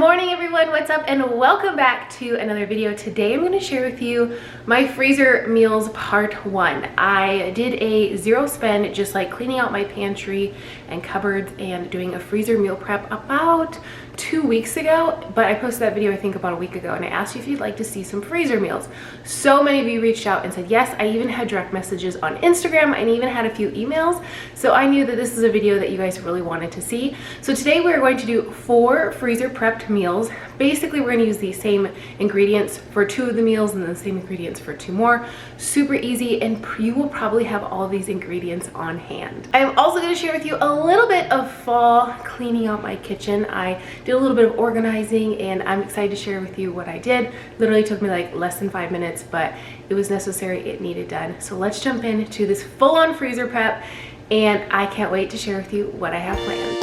morning everyone, what's up, and welcome back to another video. Today I'm going to share with you my freezer meals part 1. I did a zero spend, just like cleaning out my pantry and cupboards and doing a freezer meal prep about 2 weeks ago, but I posted that video I think about a week ago, and I asked you if you'd like to see some freezer meals. So many of you reached out and said yes. I even had direct messages on Instagram and even had a few emails, so I knew that this is a video that you guys really wanted to see. So today we're going to do 4 freezer prepped meals. Basically we're going to use the same ingredients for 2 of the meals and the same ingredients for 2 more. Super easy, and you will probably have all these ingredients on hand. I'm also going to share with you a little bit of fall cleaning out my kitchen. I did a little bit of organizing and I'm excited to share with you what I did. Literally took me like less than 5 minutes, but it was necessary, it needed done. So let's jump into this full-on freezer prep, and I can't wait to share with you what I have planned.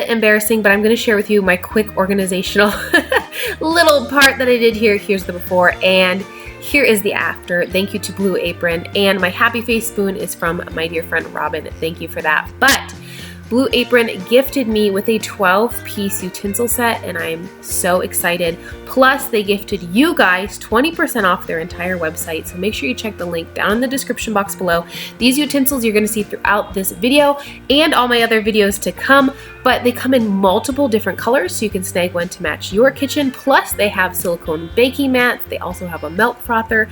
Embarrassing, but I'm going to share with you my quick organizational little part that I did here. Here's the before and here is the after. Thank you to Blue Apron, and my happy face spoon is from my dear friend Robin. Thank you for that. But Blue Apron gifted me with a 12-piece utensil set, and I'm so excited. Plus, they gifted you guys 20% off their entire website, so make sure you check the link down in the description box below. These utensils you're going to see throughout this video and all my other videos to come, but they come in multiple different colors, so you can snag one to match your kitchen. Plus, they have silicone baking mats. They also have a milk frother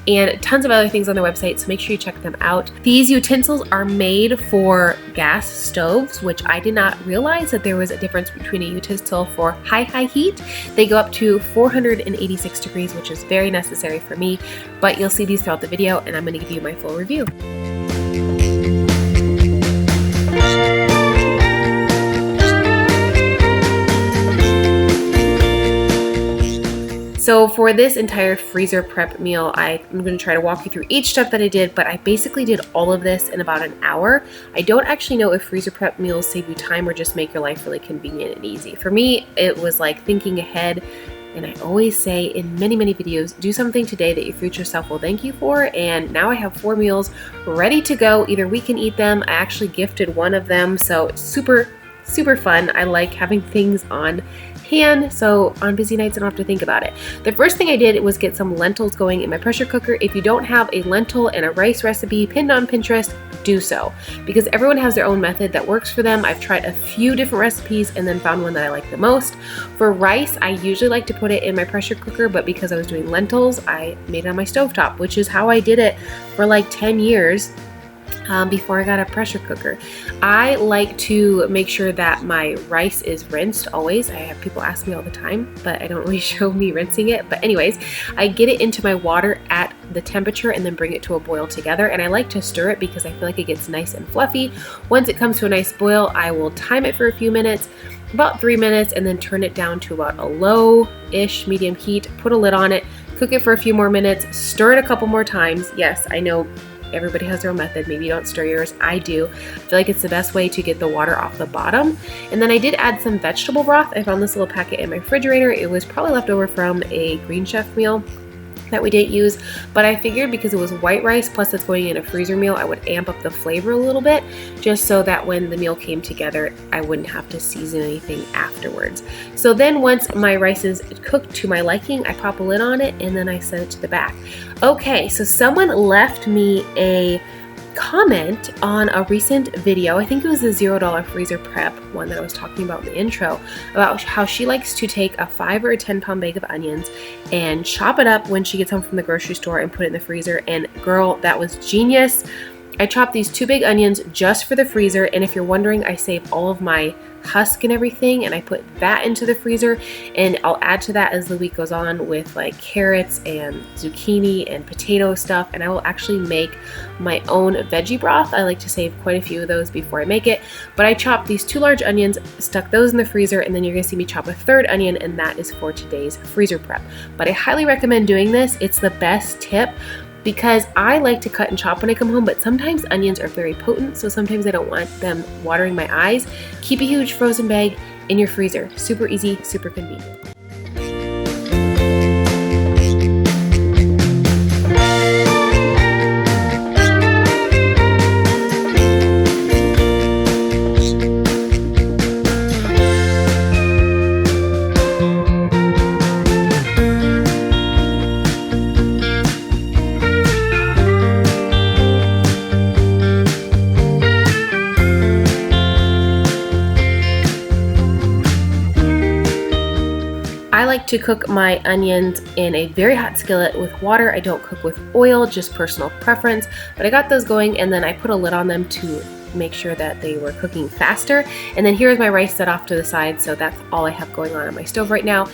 and tons of other things on their website, so make sure you check them out. These utensils are made for gas stoves, which I did not realize that there was a difference between a utensil for high heat. They go up to 486 degrees, which is very necessary for me, but you'll see these throughout the video, and I'm going to give you my full review. So for this entire freezer prep meal, I'm going to try to walk you through each step that I did, but I basically did all of this in about an hour. I don't actually know if freezer prep meals save you time or just make your life really convenient and easy. For me, it was like thinking ahead, and I always say in many videos, do something today that your future self will thank you for, and now I have 4 meals ready to go. Either we can eat them, I actually gifted one of them, so it's super fun. I like having things on hand, so on busy nights I don't have to think about it. The first thing I did was get some lentils going in my pressure cooker. If you don't have a lentil and a rice recipe pinned on Pinterest, do so, because everyone has their own method that works for them. I've tried a few different recipes and then found one that I like the most. For rice, I usually like to put it in my pressure cooker, but because I was doing lentils, I made it on my stovetop, which is how I did it for like 10 years. Before I got a pressure cooker. I like to make sure that my rice is rinsed always. I have people ask me all the time, but I don't really show me rinsing it. But anyways, I get it into my water at the temperature and then bring it to a boil together. And I like to stir it because I feel like it gets nice and fluffy. Once it comes to a nice boil, I will time it for a few minutes, about 3 minutes, and then turn it down to about a low-ish medium heat, put a lid on it, cook it for a few more minutes, stir it a couple more times. Yes, I know everybody has their own method. Maybe you don't stir yours. I do. I feel like it's the best way to get the water off the bottom. And then I did add some vegetable broth. I found this little packet in my refrigerator. It was probably left over from a Green Chef meal that we didn't use, but I figured because it was white rice plus it's going in a freezer meal, I would amp up the flavor a little bit, just so that when the meal came together, I wouldn't have to season anything afterwards. So then once my rice is cooked to my liking, I pop a lid on it and then I set it to the back. Okay, so someone left me a comment on a recent video. I think it was the $0 freezer prep one that I was talking about in the intro, about how she likes to take a 5 or a 10 pound bag of onions and chop it up when she gets home from the grocery store and put it in the freezer. And girl, that was genius. I chopped these 2 big onions just for the freezer, and if you're wondering, I save all of my husk and everything, and I put that into the freezer, and I'll add to that as the week goes on with like carrots and zucchini and potato stuff, and I will actually make my own veggie broth. I like to save quite a few of those before I make it, but I chopped these 2 large onions, stuck those in the freezer, and then you're gonna see me chop a 3rd onion, and that is for today's freezer prep. But I highly recommend doing this. It's the best tip, because I like to cut and chop when I come home, but sometimes onions are very potent, so sometimes I don't want them watering my eyes. Keep a huge frozen bag in your freezer. Super easy, super convenient. I like to cook my onions in a very hot skillet with water. I don't cook with oil, just personal preference, but I got those going, and then I put a lid on them to make sure that they were cooking faster. And then here's my rice set off to the side, so that's all I have going on my stove right now.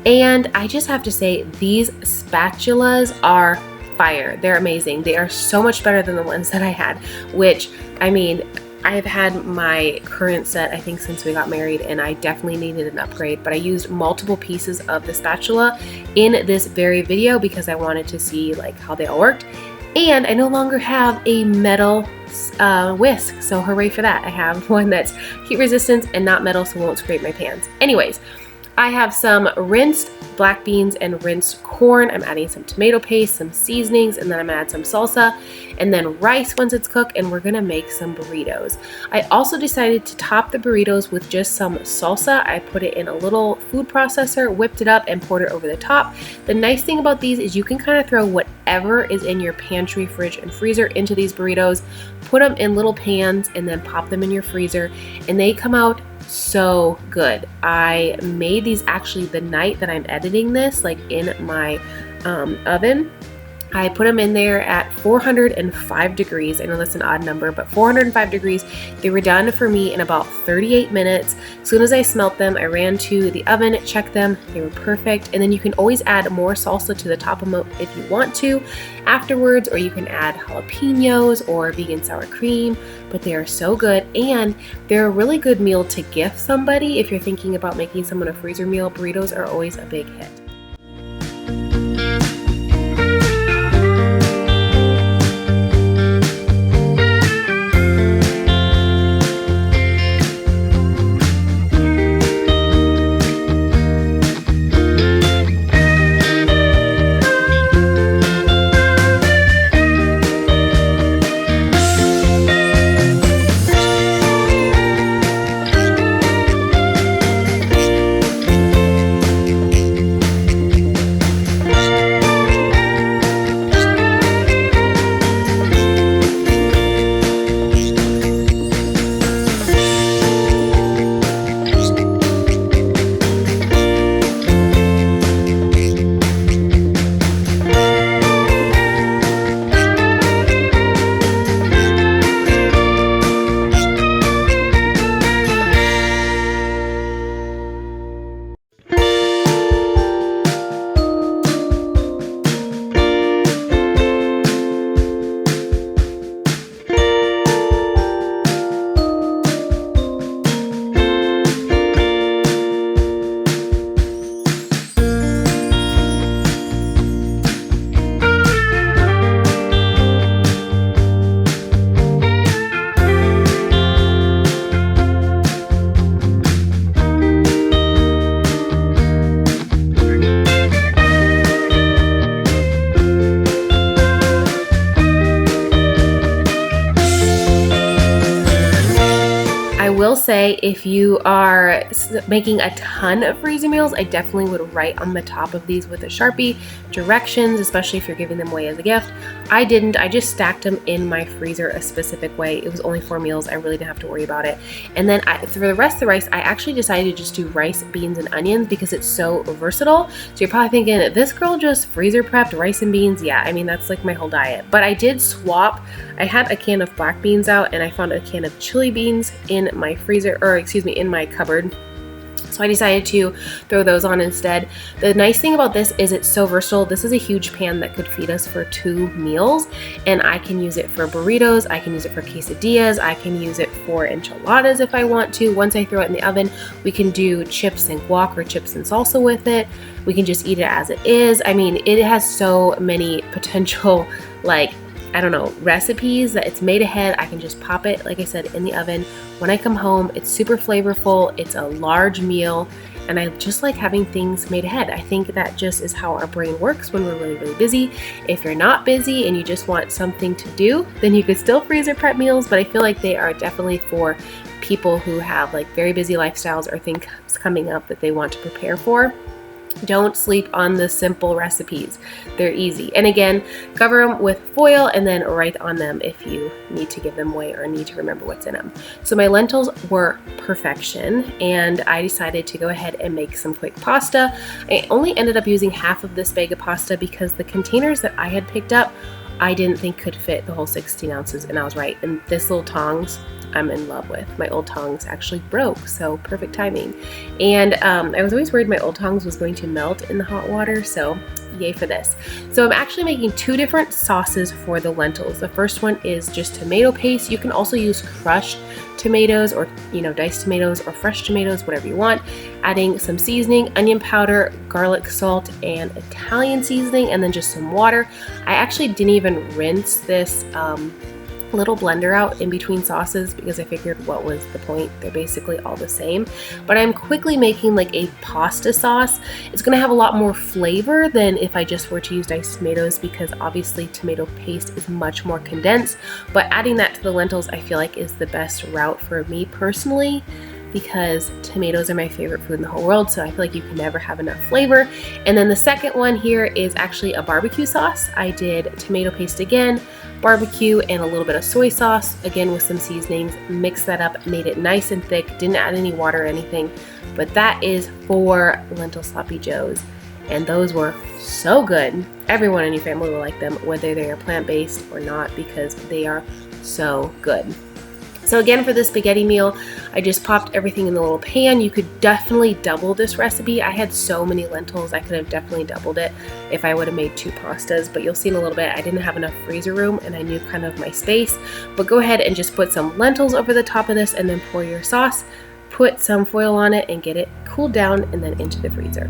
And I just have to say, these spatulas are fire. They're amazing. They are so much better than the ones that I had, which, I mean, I've had my current set, I think, since we got married, and I definitely needed an upgrade, but I used multiple pieces of the spatula in this very video because I wanted to see like how they all worked. And I no longer have a metal whisk, so hooray for that. I have one that's heat resistant and not metal, so it won't scrape my pans. Anyways, I have some rinsed black beans and rinsed corn. I'm adding some tomato paste, some seasonings, and then I'm gonna add some salsa, and then rice once it's cooked, and we're gonna make some burritos. I also decided to top the burritos with just some salsa. I put it in a little food processor, whipped it up, and poured it over the top. The nice thing about these is you can kind of throw whatever is in your pantry, fridge, and freezer into these burritos, put them in little pans, and then pop them in your freezer, and they come out so good. I made these actually the night that I'm editing this, like in my oven. I put them in there at 405 degrees. I know that's an odd number, but 405 degrees. They were done for me in about 38 minutes. As soon as I smelt them, I ran to the oven, checked them. They were perfect. And then you can always add more salsa to the top of them if you want to afterwards, or you can add jalapenos or vegan sour cream, but they are so good. And they're a really good meal to gift somebody. If you're thinking about making someone a freezer meal, burritos are always a big hit. Will say, if you are making a ton of freezer meals, I definitely would write on the top of these with a Sharpie directions, especially if you're giving them away as a gift I didn't. I just stacked them in my freezer a specific way. It was only 4 meals. I really didn't have to worry about it. And then for the rest of the rice, I actually decided to just do rice, beans, and onions because it's so versatile. So you're probably thinking, this girl just freezer prepped rice and beans. Yeah, I mean, that's like my whole diet. But I did swap. I had a can of black beans out and I found a can of chili beans in my freezer, or excuse me, in my cupboard. So I decided to throw those on instead. The nice thing about this is it's so versatile. This is a huge pan that could feed us for 2 meals, and I can use it for burritos, I can use it for quesadillas, I can use it for enchiladas if I want to. Once I throw it in the oven, we can do chips and guac or chips and salsa with it. We can just eat it as it is. I mean, it has so many potential, like, I don't know, recipes that it's made ahead. I can just pop it, like I said, in the oven. When I come home, it's super flavorful. It's a large meal, and I just like having things made ahead. I think that just is how our brain works when we're really, really busy. If you're not busy and you just want something to do, then you could still freezer prep meals, but I feel like they are definitely for people who have like very busy lifestyles or things coming up that they want to prepare for. Don't sleep on the simple recipes. They're easy. And again, cover them with foil and then write on them if you need to give them away or need to remember what's in them. So my lentils were perfection, and I decided to go ahead and make some quick pasta. I only ended up using half of this bag of pasta because the containers that I had picked up, I didn't think could fit the whole 16 ounces, and I was right. And this little tongs, I'm in love with. My old tongs actually broke, so perfect timing. And I was always worried my old tongs was going to melt in the hot water, so yay for this. So I'm actually making 2 different sauces for the lentils. The first one is just tomato paste. You can also use crushed tomatoes or, diced tomatoes or fresh tomatoes, whatever you want. Adding some seasoning, onion powder, garlic salt, and Italian seasoning, and then just some water. I actually didn't even rinse this little blender out in between sauces because I figured what was the point? They're basically all the same. But I'm quickly making like a pasta sauce. It's going to have a lot more flavor than if I just were to use diced tomatoes because obviously tomato paste is much more condensed. But adding that to the lentils I feel like is the best route for me personally, because tomatoes are my favorite food in the whole world, so I feel like you can never have enough flavor. And then the second one here is actually a barbecue sauce. I did tomato paste again, barbecue, and a little bit of soy sauce, again with some seasonings, mixed that up, made it nice and thick, didn't add any water or anything, but that is for lentil sloppy joes. And those were so good. Everyone in your family will like them, whether they are plant-based or not, because they are so good. So again, for the spaghetti meal, I just popped everything in the little pan. You could definitely double this recipe. I had so many lentils, I could have definitely doubled it if I would have made 2 pastas, but you'll see in a little bit, I didn't have enough freezer room and I knew kind of my space. But go ahead and just put some lentils over the top of this and then pour your sauce, put some foil on it and get it cooled down and then into the freezer.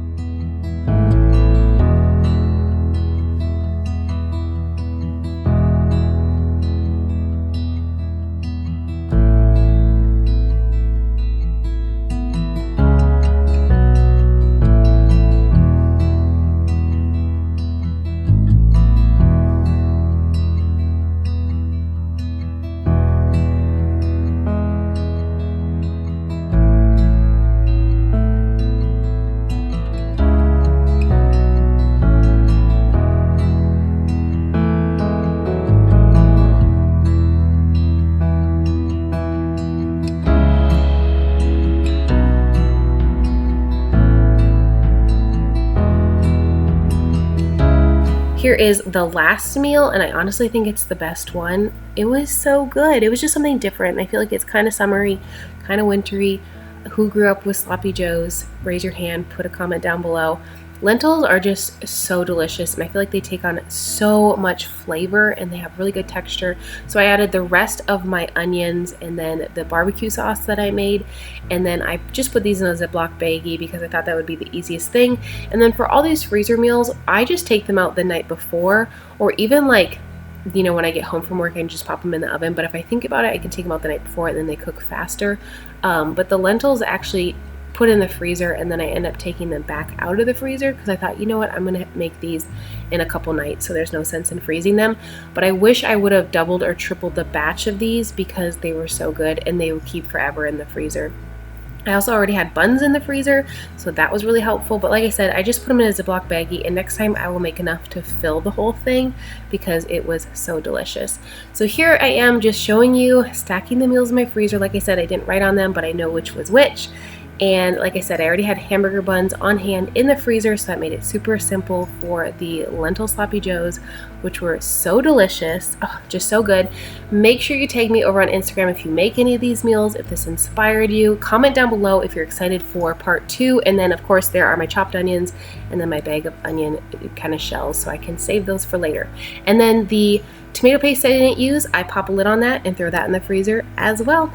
Here is the last meal, and I honestly think it's the best one. It was so good. It was just something different. I feel like it's kind of summery, kind of wintry. Who grew up with sloppy joes? Raise your hand, put a comment down below. Lentils are just so delicious, and I feel like they take on so much flavor and they have really good texture. So I added the rest of my onions and then the barbecue sauce that I made, and then I just put these in a Ziploc baggie because I thought that would be the easiest thing. And then for all these freezer meals, I just take them out the night before, or even like, when I get home from work, I can just pop them in the oven. But if I think about it, I can take them out the night before and then they cook faster. But the lentils actually put in the freezer, and then I end up taking them back out of the freezer because I thought, you know what, I'm gonna make these in a couple nights, so there's no sense in freezing them. But I wish I would have doubled or tripled the batch of these because they were so good and they would keep forever in the freezer. I also already had buns in the freezer, so that was really helpful. But like I said, I just put them in a Ziploc baggie, and next time I will make enough to fill the whole thing because it was so delicious. So here I am just showing you stacking the meals in my freezer. Like I said, I didn't write on them, but I know which was which. And like I said, I already had hamburger buns on hand in the freezer, so that made it super simple for the lentil sloppy joes, which were so delicious. Oh, just so good. Make sure you tag me over on Instagram if you make any of these meals, if this inspired you. Comment down below if you're excited for part 2. And then of course there are my chopped onions and then my bag of onion kind of shells, so I can save those for later. And then the tomato paste I didn't use, I pop a lid on that and throw that in the freezer as well.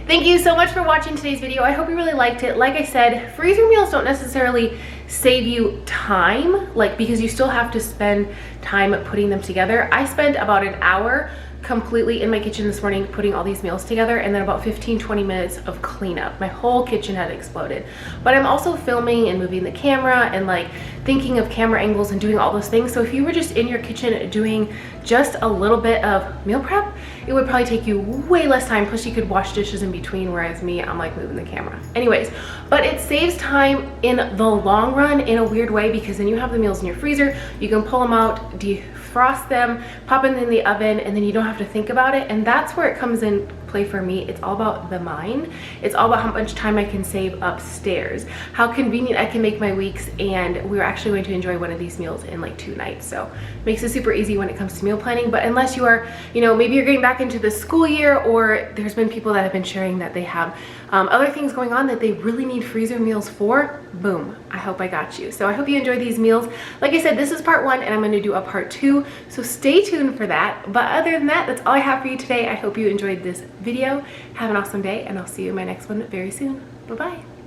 Thank you so much for watching today's video. I hope you really liked it. Like I said, freezer meals don't necessarily save you time, because you still have to spend time putting them together. I spent about an hour completely in my kitchen this morning putting all these meals together, and then about 15-20 minutes of cleanup. My whole kitchen had exploded. But I'm also filming and moving the camera and thinking of camera angles and doing all those things. So if you were just in your kitchen doing just a little bit of meal prep, it would probably take you way less time. Plus you could wash dishes in between, whereas me, I'm moving the camera. Anyways, but it saves time in the long run in a weird way, because then you have the meals in your freezer, you can pull them out, defrost them, pop them in the oven, and then you don't have to think about it. And that's where it comes in play for me. It's all about the mind. It's all about how much time I can save upstairs, how convenient I can make my weeks. And we're actually going to enjoy one of these meals in 2 nights. So it makes it super easy when it comes to meal planning. But unless you are, maybe you're getting back into the school year, or there's been people that have been sharing that they have other things going on that they really need freezer meals for, boom, I hope I got you. So I hope you enjoy these meals. Like I said, this is part 1 and I'm going to do a part 2, so stay tuned for that. But other than that, that's all I have for you today. I hope you enjoyed this video. Have an awesome day, and I'll see you in my next one very soon. Bye-bye.